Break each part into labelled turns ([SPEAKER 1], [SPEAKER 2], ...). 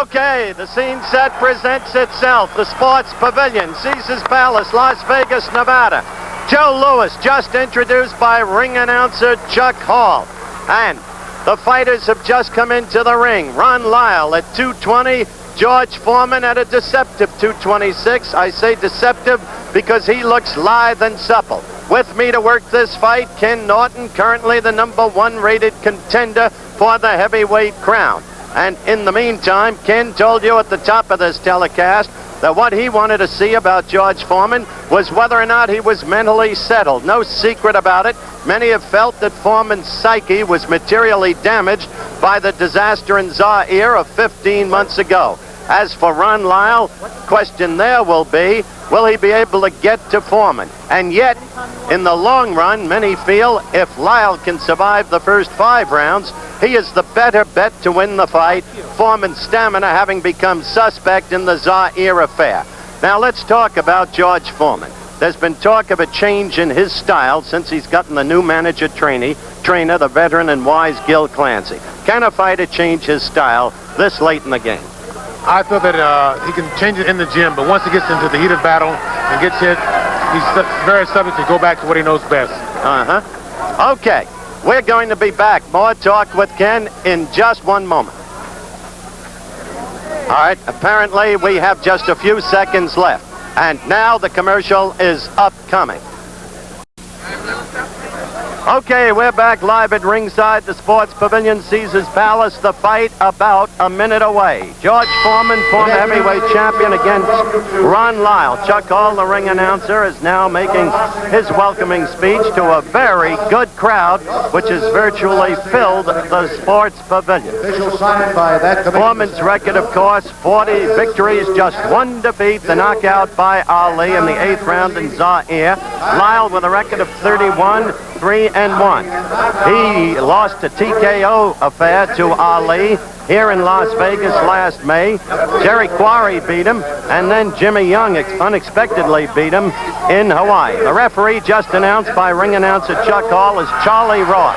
[SPEAKER 1] Okay, the scene set presents itself. The Sports Pavilion, Caesars Palace, Las Vegas, Nevada. Joe Louis, just introduced by ring announcer Chuck Hall. And the fighters have just come into the ring. Ron Lyle at 220, George Foreman at a deceptive 226. I say deceptive because he looks lithe and supple. With me to work this fight, Ken Norton, currently the #1 rated contender for the heavyweight crown. And in the meantime, Ken told you at the top of this telecast that what he wanted to see about George Foreman was whether or not he was mentally settled. No secret about it. Many have felt that Foreman's psyche was materially damaged by the disaster in Zaire of 15 months ago. As for Ron Lyle, question there will be, will he be able to get to Foreman? And yet, in the long run, many feel if Lyle can survive the first 5 rounds, he is the better bet to win the fight, Foreman's stamina having become suspect in the Zaire affair. Now let's talk about George Foreman. There's been talk of a change in his style since he's gotten the new manager trainer, the veteran and wise Gil Clancy. Can a fighter change his style this late in the game?
[SPEAKER 2] I feel that he can change it in the gym, but once he gets into the heat of battle and gets hit, he's very subject to go back to what he knows best.
[SPEAKER 1] Okay, we're going to be back. More talk with Ken in just one moment. All right, apparently we have just a few seconds left. And now the commercial is upcoming. Okay, we're back live at ringside, the Sports Pavilion, Caesars Palace. The fight about a minute away. George Foreman, former heavyweight champion, against Ron Lyle. Chuck Hall, the ring announcer, is now making his welcoming speech to a very good crowd, which has virtually filled the Sports Pavilion. Foreman's record, of course, 40 victories, just 1 defeat, the knockout by Ali in the 8th round in Zaire. Lyle with a record of 31, 3-1. He lost a TKO affair to Ali here in Las Vegas last May. Jerry Quarry beat him, and then Jimmy Young unexpectedly beat him in Hawaii. The referee just announced by ring announcer Chuck Hall is Charlie Roth.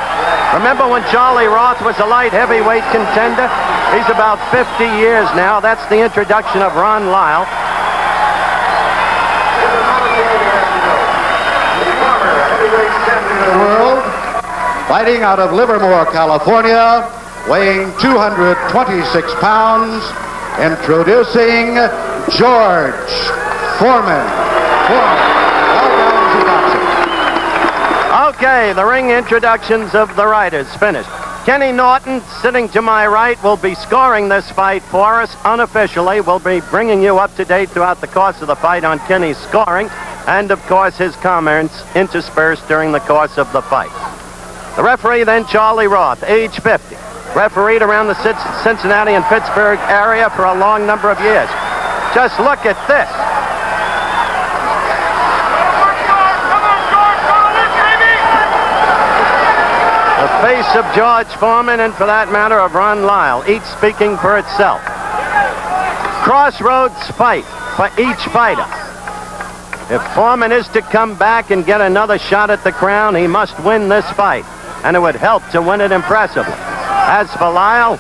[SPEAKER 1] Remember when Charlie Roth was a light heavyweight contender? He's about 50 years now. That's the introduction of Ron Lyle.
[SPEAKER 3] World, fighting out of Livermore, California, weighing 226 pounds, introducing George Foreman.
[SPEAKER 1] Okay, the ring introductions of the riders finished. Kenny Norton, sitting to my right, will be scoring this fight for us unofficially. We'll be bringing you up to date throughout the course of the fight on Kenny's scoring, and of course his comments interspersed during the course of the fight. The referee then, Charlie Roth, age 50. Refereed around the Cincinnati and Pittsburgh area for a long number of years. Just look at this. The face of George Foreman, and for that matter of Ron Lyle, each speaking for itself. Crossroads fight for each fighter. If Foreman is to come back and get another shot at the crown, he must win this fight, and it would help to win it impressively. As for Lyle,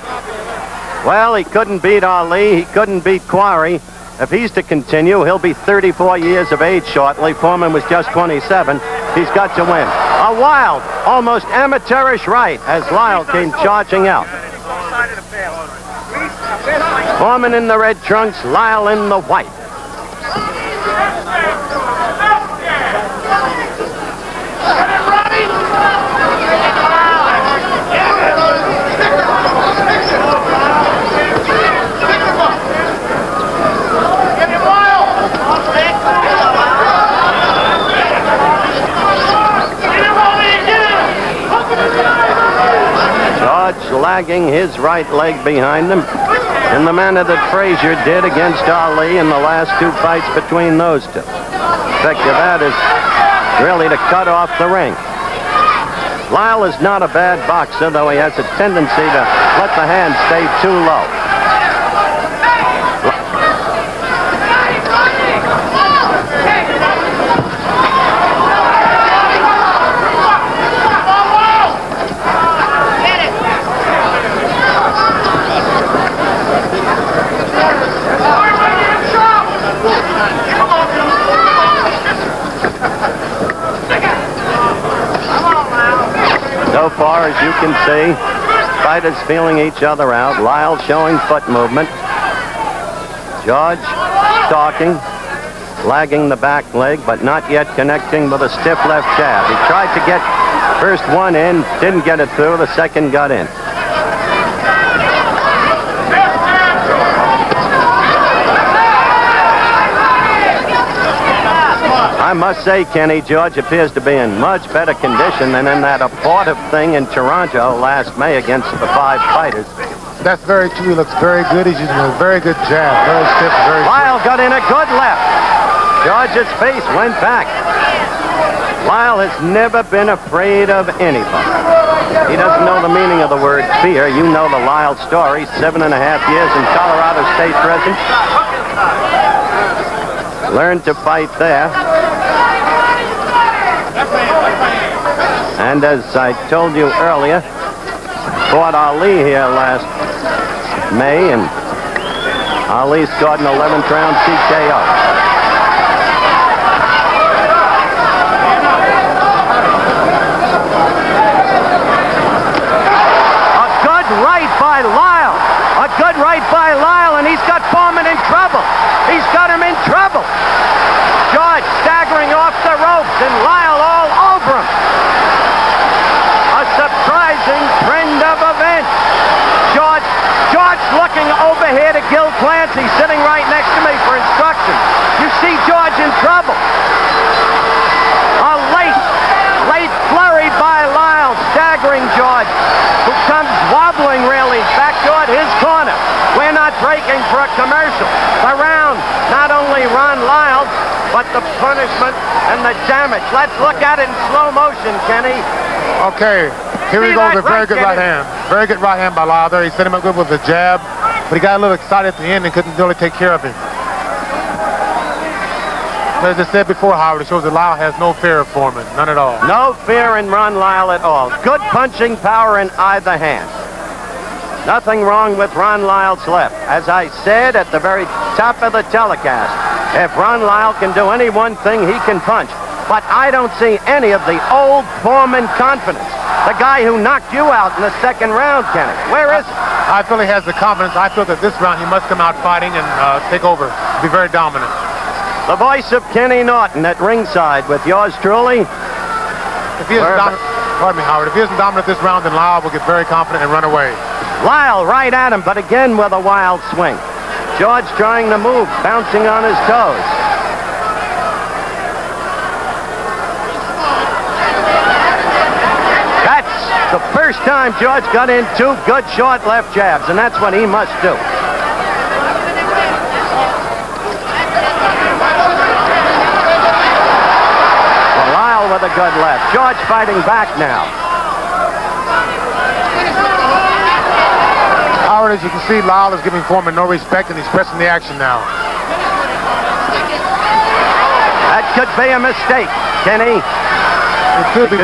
[SPEAKER 1] well, he couldn't beat Ali, he couldn't beat Quarry. If he's to continue, he'll be 34 years of age shortly. Foreman was just 27. He's got to win. A wild, almost amateurish right as Lyle came charging out. Foreman in the red trunks, Lyle in the white. Lagging his right leg behind him in the manner that Frazier did against Ali in the last 2 fights between those two. The effect of that is really to cut off the ring. Lyle is not a bad boxer, though he has a tendency to let the hand stay too low. as you can see. Fighters feeling each other out. Lyle showing foot movement. George stalking, lagging the back leg, but not yet connecting with a stiff left jab. He tried to get first one in, didn't get it through. The second got in. I must say, Kenny, George appears to be in much better condition than in that abortive thing in Toronto last May against the 5 fighters.
[SPEAKER 2] That's very true. He looks very good. He's using a very good jab. Very stiff, very
[SPEAKER 1] Lyle got in a good left. George's face went back. Lyle has never been afraid of anybody. He doesn't know the meaning of the word fear. You know the Lyle story. 7.5 years in Colorado State prison. Learned to fight there. And as I told you earlier, fought Ali here last May, and Ali scored an 11th round TKO. A good right by Lyle. A good right by Lyle, and he's got Foreman in trouble. He's got him in trouble. George staggering off the ropes, and Lyle all over him. A surprising trend of events. George looking over here to Gil Clancy, sitting right next to me for instructions. You see George in trouble. A late flurry by Lyle, staggering George, who comes wobbling really back toward his corner. We're not breaking for a commercial. The round not only Ron Lyle, but the punishment and the damage. Let's look at it in slow motion, Kenny.
[SPEAKER 2] Okay, here he goes, a very good right hand. Very good right hand by Lyle there. He set him up good with the jab, but he got a little excited at the end and couldn't really take care of him. But as I said before, Howard, it shows that Lyle has no fear of Foreman, none at all.
[SPEAKER 1] No fear in Ron Lyle at all. Good punching power in either hand. Nothing wrong with Ron Lyle's left. As I said at the very top of the telecast, if Ron Lyle can do any one thing, he can punch. But I don't see any of the old Foreman confidence. The guy who knocked you out in the second round, Kenny. Where is he?
[SPEAKER 2] I feel he has the confidence. I feel that this round he must come out fighting and take over, be very dominant.
[SPEAKER 1] The voice of Kenny Norton at ringside with yours truly.
[SPEAKER 2] If he isn't dominant, pardon me, Howard, if he isn't dominant this round, then Lyle will get very confident and run away.
[SPEAKER 1] Lyle right at him, but again with a wild swing. George trying to move, bouncing on his toes. That's the first time George got in 2 good short left jabs, and that's what he must do. Well, Lyle with a good left. George fighting back now.
[SPEAKER 2] Howard, as you can see, Lyle is giving Foreman no respect, and he's pressing the action now.
[SPEAKER 1] That could be a mistake, Kenny.
[SPEAKER 2] It could be.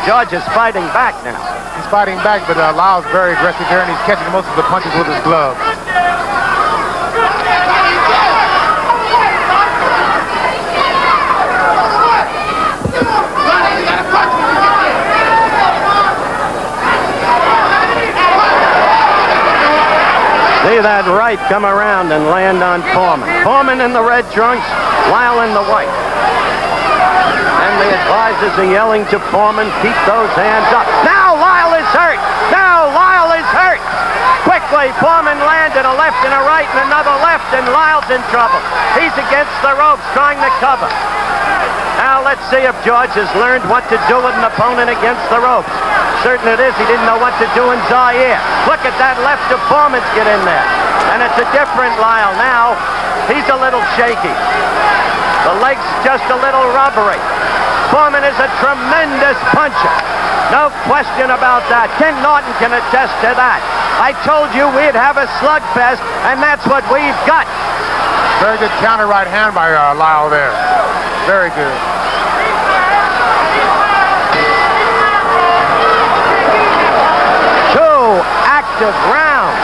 [SPEAKER 1] George is fighting back now.
[SPEAKER 2] He's fighting back, but Lyle's very aggressive here, and he's catching most of the punches with his glove.
[SPEAKER 1] See that right come around and land on Foreman. Foreman in the red trunks, Lyle in the white. And the advisors are yelling to Foreman, keep those hands up. Now Lyle is hurt! Now Lyle is hurt! Quickly, Foreman landed a left and a right and another left, and Lyle's in trouble. He's against the ropes, trying to cover. Now let's see if George has learned what to do with an opponent against the ropes. Certain it is, he didn't know what to do in Zaire. Look at that left of Foreman's get in there. And it's a different Lyle now. He's a little shaky. The leg's just a little rubbery. Foreman is a tremendous puncher. No question about that. Ken Norton can attest to that. I told you we'd have a slugfest, and that's what we've got.
[SPEAKER 2] Very good counter right hand by Lyle there. Very good.
[SPEAKER 1] Active rounds.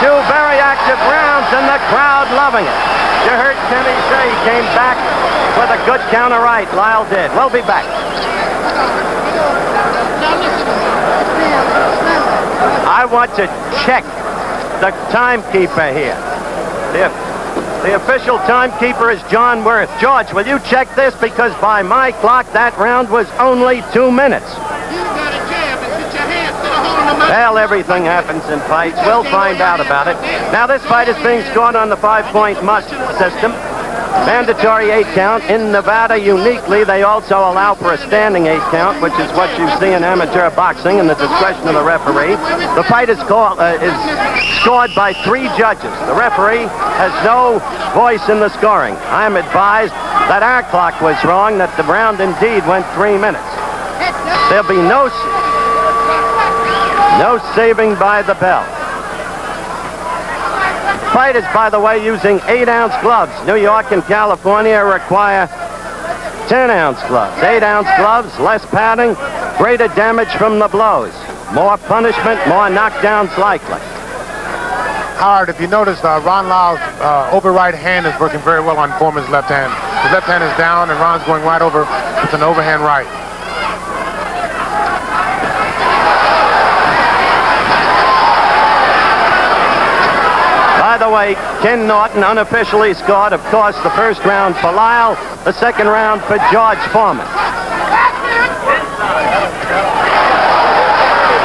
[SPEAKER 1] 2 very active rounds, and the crowd loving it. You heard Kenny say he came back with a good counter right. Lyle did. We'll be back. I want to check the timekeeper here. The official timekeeper is John Worth. George, will you check this? Because by my clock, that round was only 2 minutes. Well, everything happens in fights. We'll find out about it. Now, this fight is being scored on the 5-point must system. Mandatory 8 count. In Nevada, uniquely, they also allow for a standing 8 count, which is what you see in amateur boxing in the discretion of the referee. The fight is scored by 3 judges. The referee has no voice in the scoring. I am advised that our clock was wrong, that the round indeed went 3 minutes. There'll be no saving by the bell. Fighters, by the way, using 8-ounce gloves. New York and California require 10-ounce gloves. 8-ounce gloves, less padding, greater damage from the blows. More punishment, more knockdowns likely.
[SPEAKER 2] Howard, if you notice, Ron Lyle's over right hand is working very well on Foreman's left hand. His left hand is down, and Ron's going right over with an overhand right.
[SPEAKER 1] By the way, Ken Norton unofficially scored, of course, the first round for Lyle, the second round for George Foreman.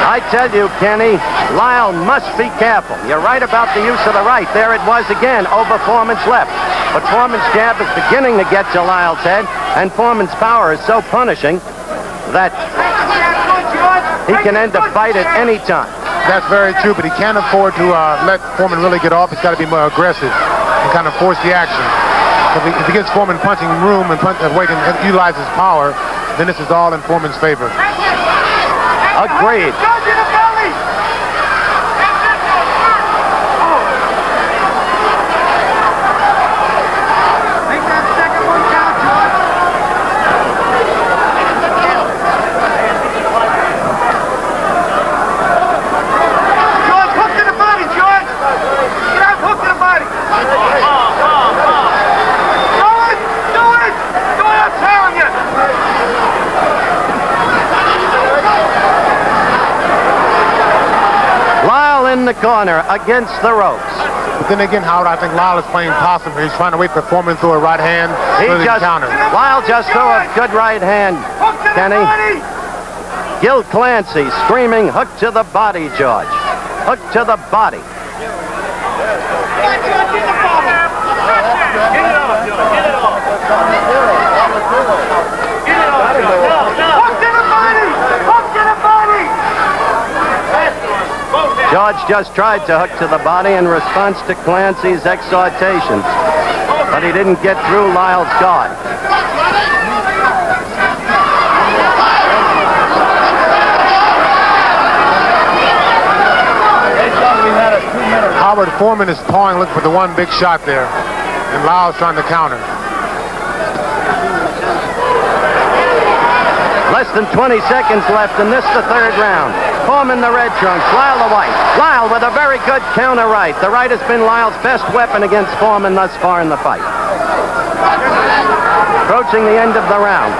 [SPEAKER 1] I tell you, Kenny, Lyle must be careful. You're right about the use of the right. There it was again, over Foreman's left. But Foreman's jab is beginning to get to Lyle's head, and Foreman's power is so punishing that he can end the fight at any time.
[SPEAKER 2] That's very true, but he can't afford to let Foreman really get off. He's got to be more aggressive and kind of force the action. If he gives Foreman punching room and weight and utilize his power, then this is all in Foreman's favor.
[SPEAKER 1] Agreed. In the corner against the ropes.
[SPEAKER 2] But then again, Howard, I think Lyle is playing possum here. He's trying to wait for Foreman to throw a right hand.
[SPEAKER 1] Lyle just threw a good right hand, Kenny. Gil Clancy screaming, hook to the body, George. Hook to the body. George just tried to hook to the body in response to Clancy's exhortations, but he didn't get through Lyle's guard.
[SPEAKER 2] Howard, Foreman is pawing, looking for the one big shot there, and Lyle's trying to counter.
[SPEAKER 1] Less than 20 seconds left, and this is the third round. Foreman the red trunks, Lyle the white. Lyle with a very good counter right. The right has been Lyle's best weapon against Foreman thus far in the fight. Approaching the end of the round.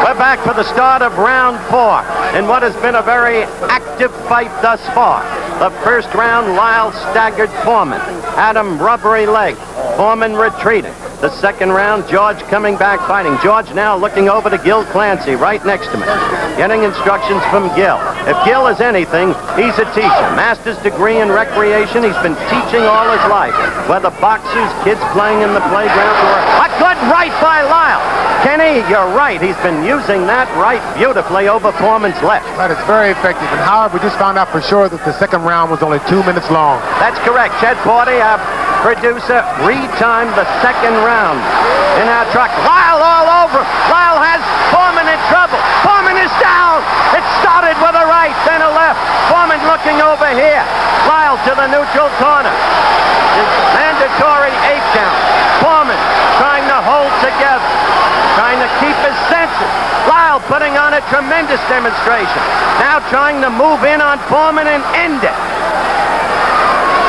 [SPEAKER 1] We're back for the start of round 4 in what has been a very active fight thus far. The first round, Lyle staggered Foreman. Had him rubbery leg. Foreman retreated. The second round, George coming back fighting. George now looking over to Gil Clancy right next to me, getting instructions from Gil. If Gil is anything, he's a teacher. Master's degree in recreation. He's been teaching all his life. Whether boxers, kids playing in the playground, or a good right by Lyle. Kenny, you're right. He's been using that right beautifully over Foreman's left.
[SPEAKER 2] That is very effective. And Howard, we just found out for sure that the second round was only 2 minutes long.
[SPEAKER 1] That's correct. Chet Forty, our producer, retimed the second round in our truck. Lyle all over. Lyle has Foreman in trouble. Foreman is down. It started with a right, then a left. Foreman looking over here. Lyle to the neutral corner. It's mandatory 8 count. Foreman trying to hold together, trying to keep his senses. Lyle putting on a tremendous demonstration. Now trying to move in on Foreman and end it.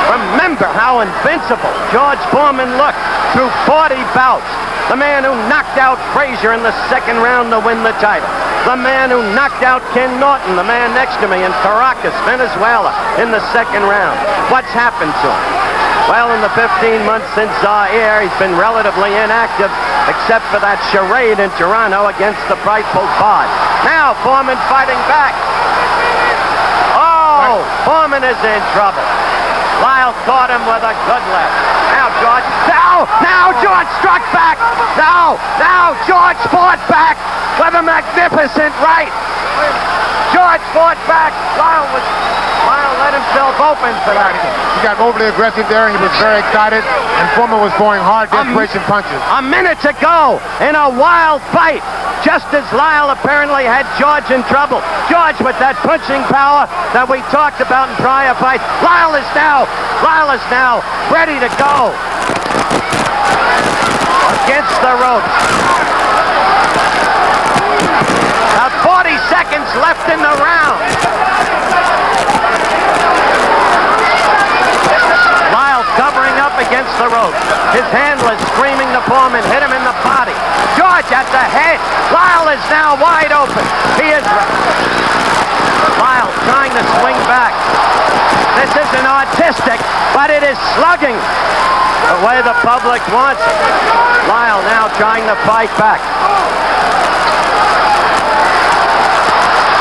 [SPEAKER 1] Remember how invincible George Foreman looked through 40 bouts. The man who knocked out Frazier in the second round to win the title. The man who knocked out Ken Norton, the man next to me in Caracas, Venezuela, in the second round. What's happened to him? Well, in the 15 months since Zaire, he's been relatively inactive, except for that charade in Toronto against the frightful Bod. Now, Foreman fighting back. Oh, Foreman is in trouble. Lyle caught him with a good left. Now, George. Now, George struck back. Now, George fought back with a magnificent right. George fought back. Lyle let himself open for that.
[SPEAKER 2] He got overly aggressive there. He was very excited, and Foreman was throwing hard desperation punches.
[SPEAKER 1] A minute to go in a wild fight, just as Lyle apparently had George in trouble. George with that punching power that we talked about in prior fights. Lyle is now ready to go against the ropes. 40 seconds left in the round. Lyle covering up against the ropes. His handler screaming to Foreman, hit him in the body. George at the head. Lyle is now wide open. He is... Lyle trying to swing back. This isn't artistic, but it is slugging the way the public wants it. Lyle now trying to fight back.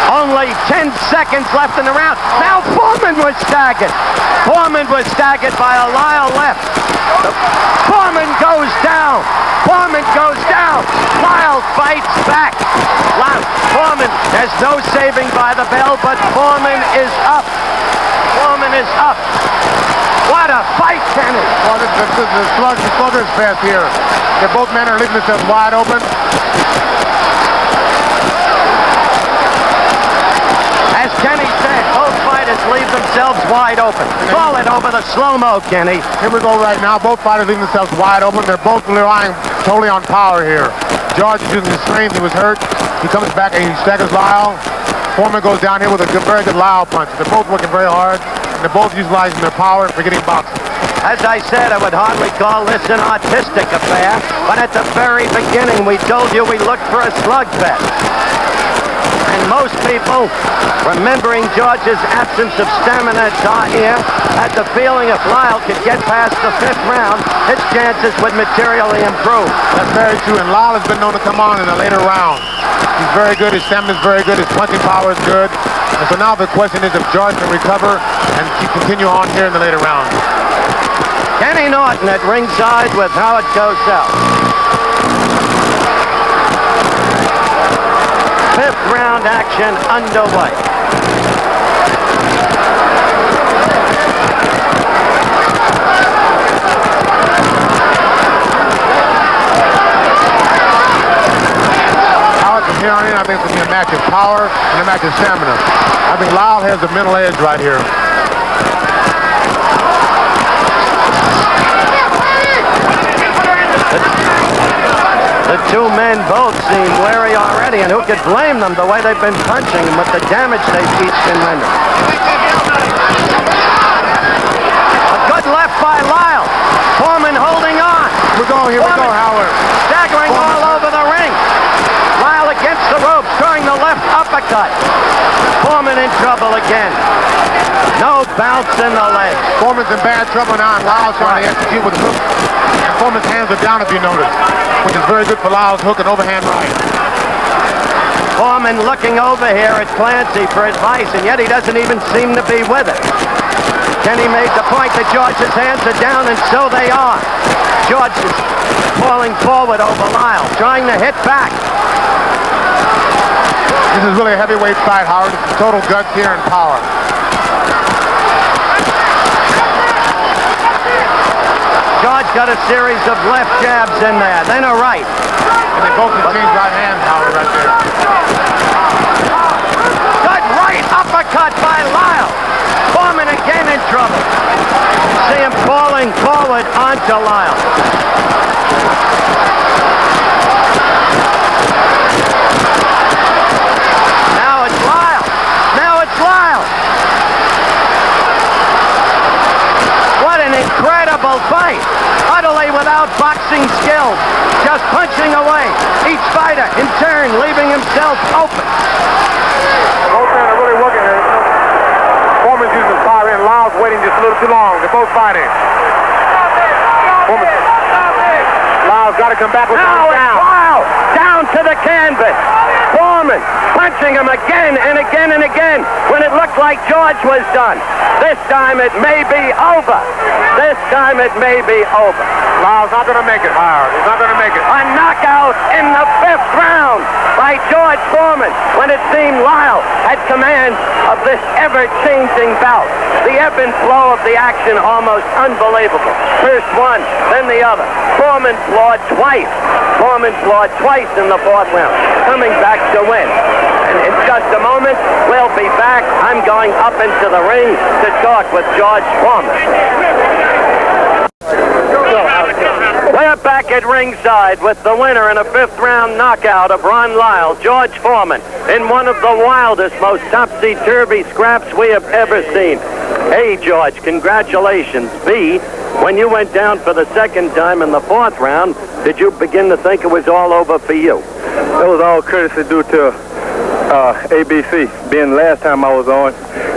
[SPEAKER 1] Only 10 seconds left in the round. Now Foreman was staggered. Foreman was staggered by a Lyle left. Foreman goes down. Foreman goes down. Lyle fights back. Foreman has no saving by the bell, but Foreman is up. Foreman is up. What a fight, Kenny.
[SPEAKER 2] Well, this is the slugger's fest here. Both men are leaving themselves wide open.
[SPEAKER 1] As Kenny said, both fighters leave themselves wide open. Roll it over the slow-mo, Kenny.
[SPEAKER 2] Here we go right now. Both fighters leaving themselves wide open. They're both relying totally on power here. George is using his strength. He was hurt. He comes back and he staggers Lyle. Foreman goes down here with a very good Lyle punch. They're both working very hard, and they're both utilizing their power for getting boxing.
[SPEAKER 1] As I said, I would hardly call this an artistic affair, but at the very beginning, we told you we looked for a slugfest. And most people, remembering George's absence of stamina at Zaire, had the feeling if Lyle could get past the 5th round, his chances would materially improve.
[SPEAKER 2] That's very true, and Lyle has been known to come on in the later rounds. He's very good, his stamina is very good, his punching power is good. And so now the question is if George can recover and continue on here in the later rounds.
[SPEAKER 1] Kenny Norton at ringside with Howard Cosell. 5th round action underway.
[SPEAKER 2] From here on in, I think it's going to be a match of power and a match of stamina. I think Lyle has the mental edge right here.
[SPEAKER 1] The two men both seem wary already, and who could blame them the way they've been punching and with the damage they've each been rendering. A good left by Lyle. Foreman holding on.
[SPEAKER 2] Here we go, Howard.
[SPEAKER 1] Staggering all over the ring. Lyle against the ropes, throwing the left uppercut. Foreman in trouble again. No bounce in the leg.
[SPEAKER 2] Foreman's in bad trouble now, and Lyle's trying to execute with a hook. And Foreman's hands are down, if you notice, which is very good for Lyle's hook and overhand right.
[SPEAKER 1] Foreman looking over here at Clancy for advice, and yet he doesn't even seem to be with it. Kenny made the point that George's hands are down, and so they are. George is falling forward over Lyle, trying to hit back.
[SPEAKER 2] This is really a heavyweight fight, Howard. It's total guts here and power.
[SPEAKER 1] George got a series of left jabs in there, then a right.
[SPEAKER 2] And they both exchange right hands, Howard, right there.
[SPEAKER 1] Good right uppercut by Lyle. Foreman again in trouble. See him falling forward onto Lyle. Now it's Lyle. Now it's Lyle. What an incredible fight. Utterly totally without boxing skills, just punching away. Each fighter, in turn, leaving himself open.
[SPEAKER 2] Both men are really working here. Foreman's using power in. Lyle's waiting just a little too long. They're both fighting. Foreman. Lyle's got to come back with
[SPEAKER 1] Now
[SPEAKER 2] one
[SPEAKER 1] it's
[SPEAKER 2] down.
[SPEAKER 1] Lyle down to the canvas. Foreman punching him again and again and again when it looked like George was done. This time it may be over. This time it may be over.
[SPEAKER 2] Lyle's not going to make it, Howard. He's not going to make it.
[SPEAKER 1] A knockout in the 5th round by George Foreman when it seemed Lyle had command of this ever-changing bout. The ebb and flow of the action almost unbelievable. First one, then the other. Foreman floored twice. Foreman floored twice in the 4th round, coming back to win. And in just a moment, we'll be back. I'm going up into the ring to talk with George Foreman. We're back at ringside with the winner in a 5th round knockout of Ron Lyle, George Foreman, in one of the wildest, most topsy-turvy scraps we have ever seen. A, George, congratulations. B, when you went down for the 2nd time in the 4th round, did you begin to think it was all over for you?
[SPEAKER 4] It was all courtesy due to ABC. Being the last time I was on,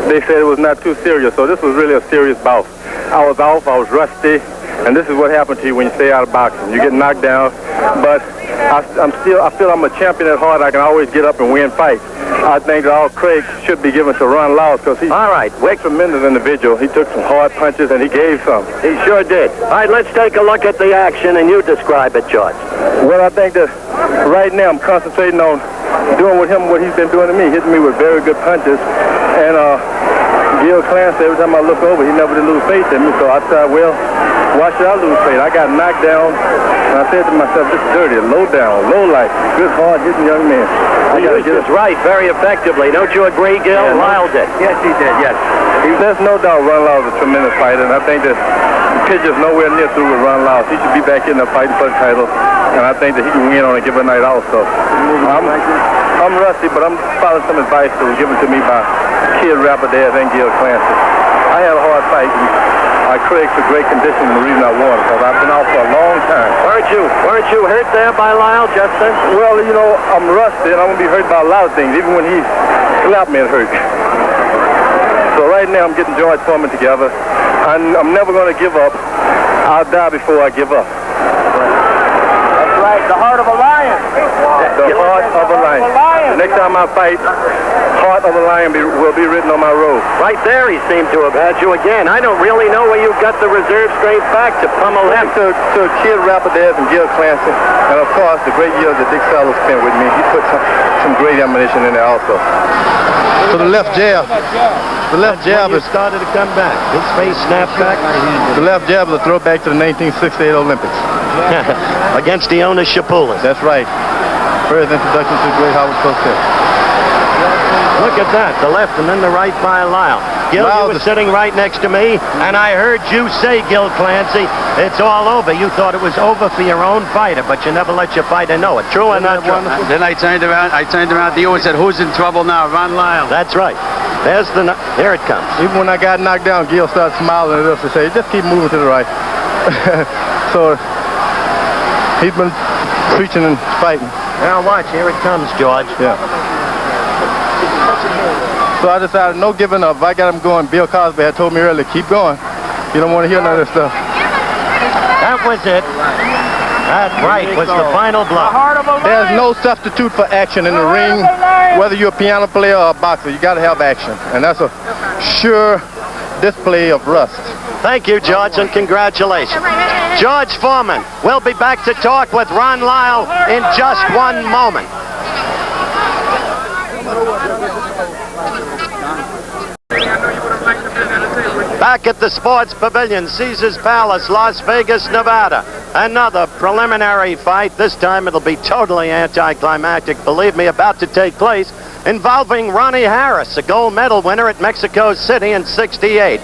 [SPEAKER 4] they said it was not too serious, so this was really a serious bout. I was off, I was rusty, and this is what happens to you when you stay out of boxing. You get knocked down, but I feel I'm a champion at heart. I can always get up and win fights. I think that all credit should be given to Ron Lyle because he's a tremendous individual. He took some hard punches and he gave some.
[SPEAKER 1] He sure did. All right, let's take a look at the action and you describe it, George.
[SPEAKER 4] Well, I think that right now I'm concentrating on doing with him what he's been doing to me, hitting me with very good punches. And Gil Clancy, every time I look over, he never did lose faith in me. So I thought, well, why should I lose faith? I got knocked down, and I said to myself, this is dirty, low down, low life, good, hard-hitting young man.
[SPEAKER 1] He used his right very effectively. Don't you agree, Gil?
[SPEAKER 4] Yeah,
[SPEAKER 1] Lyle did.
[SPEAKER 4] Yes, he did, yes. There's no doubt Ron Lyle's a tremendous fighter, and I think that the pitcher's nowhere near through with Ron Lyle. He should be back in there fighting for the title, and I think that he can win on a given night also. I'm rusty, but I'm following some advice that was given to me by Kid Rapidash and Gil Clancy. I had a hard fight, and I credit for great conditioning the reason I won, because I've been out for a long time.
[SPEAKER 1] Weren't you hurt there by Lyle, Justin?
[SPEAKER 4] Well, you know, I'm rusty, and I'm going to be hurt by a lot of things. Even when he slapped me, it hurt. So right now, I'm getting George Foreman together. I'm never going to give up. I'll die before I give up.
[SPEAKER 1] That's right, the heart of a lion.
[SPEAKER 4] The heart of a lion. The next time I fight, heart of a lion will be written on my robe.
[SPEAKER 1] Right there, he seemed to have had you again. I don't really know where you got the reserve strength back to pummel him.
[SPEAKER 4] To Kid Rapidash and Gil Clancy, and of course the great years that Dick Fellows spent with me. He put some great ammunition in there also. So the left jab. The left jab is
[SPEAKER 1] started to come back. His face snapped back.
[SPEAKER 4] The left jab is a throwback to the 1968 Olympics.
[SPEAKER 1] Against Earnie Shavers.
[SPEAKER 4] That's right. First introduction to the great Howard Cosell.
[SPEAKER 1] Look at that, the left and then the right by Lyle. Gil, you were sitting right next to me, and I heard you say, Gil Clancy, it's all over. You thought it was over for your own fighter, but you never let your fighter know it. True or not true?
[SPEAKER 5] Then I turned around to you and said, who's in trouble now? Ron Lyle.
[SPEAKER 1] That's right. There it comes.
[SPEAKER 4] Even when I got knocked down, Gil started smiling at us and said, just keep moving to the right. So he's been preaching and fighting.
[SPEAKER 1] Now watch, here it comes, George.
[SPEAKER 4] Yeah. So I decided no giving up. If I got him going, Bill Cosby had told me earlier, keep going. You don't want to hear none of this stuff.
[SPEAKER 1] That was it. That right was the final blow.
[SPEAKER 4] There's no substitute for action in the ring. Whether you're a piano player or a boxer, you got to have action. And that's a sure display of rust.
[SPEAKER 1] Thank you, George, and congratulations. George Foreman. We'll be back to talk with Ron Lyle in just one moment. Back at the Sports Pavilion, Caesars Palace, Las Vegas, Nevada. Another preliminary fight. This time it'll be totally anticlimactic, believe me, about to take place, involving Ronnie Harris, a gold medal winner at Mexico City in '68.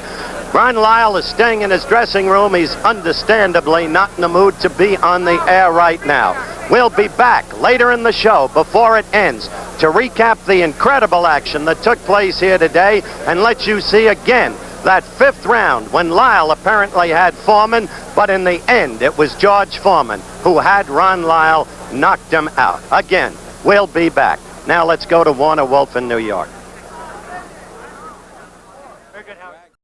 [SPEAKER 1] Ron Lyle is staying in his dressing room. He's understandably not in the mood to be on the air right now. We'll be back later in the show, before it ends, to recap the incredible action that took place here today and let you see again that 5th round when Lyle apparently had Foreman, but in the end it was George Foreman who had Ron Lyle, knocked him out. Again, we'll be back. Now let's go to Warner Wolf in New York.